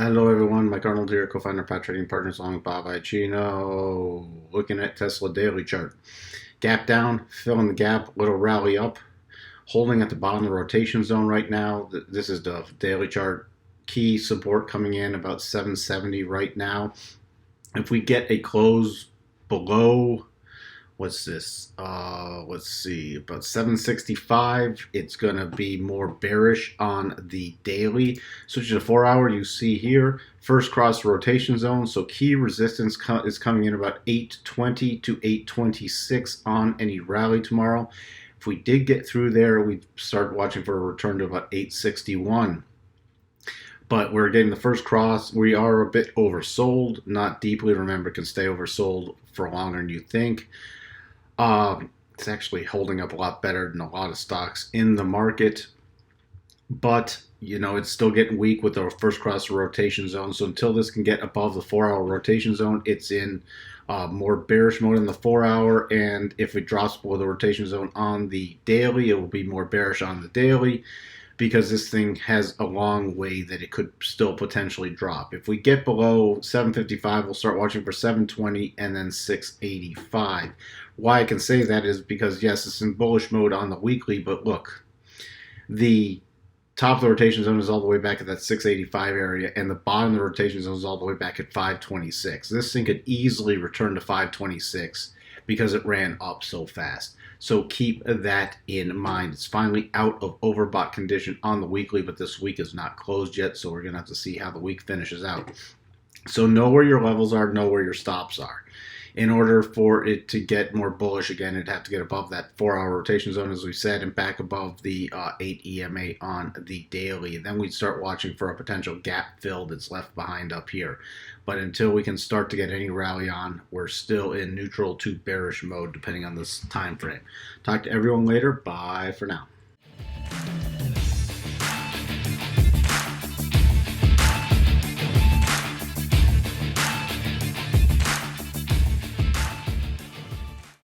Hello everyone, Mike Arnold here, co-founder of Pat Trading Partners along with Bob Iacino. Looking at Tesla daily chart. Gap down, filling the gap, little rally up, holding at the bottom of the rotation zone right now. This is the daily chart. Key support coming in about 770 right now. If we get a close below, what's this? Let's see, about 765. It's gonna be more bearish on the daily. Switch to the 4-hour. You see here, first cross rotation zone. So key resistance is coming in about 820 to 826 on any rally tomorrow. If we did get through there, we'd start watching for a return to about 861. But we're getting the first cross. We are a bit oversold, not deeply. Remember, it can stay oversold for longer than you think. It's actually holding up a lot better than a lot of stocks in the market. But, you know, it's still getting weak with the first cross rotation zone. So until this can get above the 4-hour rotation zone, it's in more bearish mode in the 4-hour. And if it drops below the rotation zone on the daily, it will be more bearish on the daily, because this thing has a long way that it could still potentially drop. If we get below 755, we'll start watching for 720 and then 685. Why I can say that is because, yes, it's in bullish mode on the weekly, but look, the top of the rotation zone is all the way back at that 685 area, and the bottom of the rotation zone is all the way back at 526. This thing could easily return to 526 because it ran up so fast. So keep that in mind. It's finally out of overbought condition on the weekly, but this week is not closed yet, so we're going to have to see how the week finishes out. So know where your levels are, know where your stops are. In order for it to get more bullish again, it'd have to get above that 4-hour rotation zone, as we said, and back above the 8 EMA on the daily. Then we'd start watching for a potential gap fill that's left behind up here. But until we can start to get any rally on, we're still in neutral to bearish mode, depending on this time frame. Talk to everyone later. Bye for now.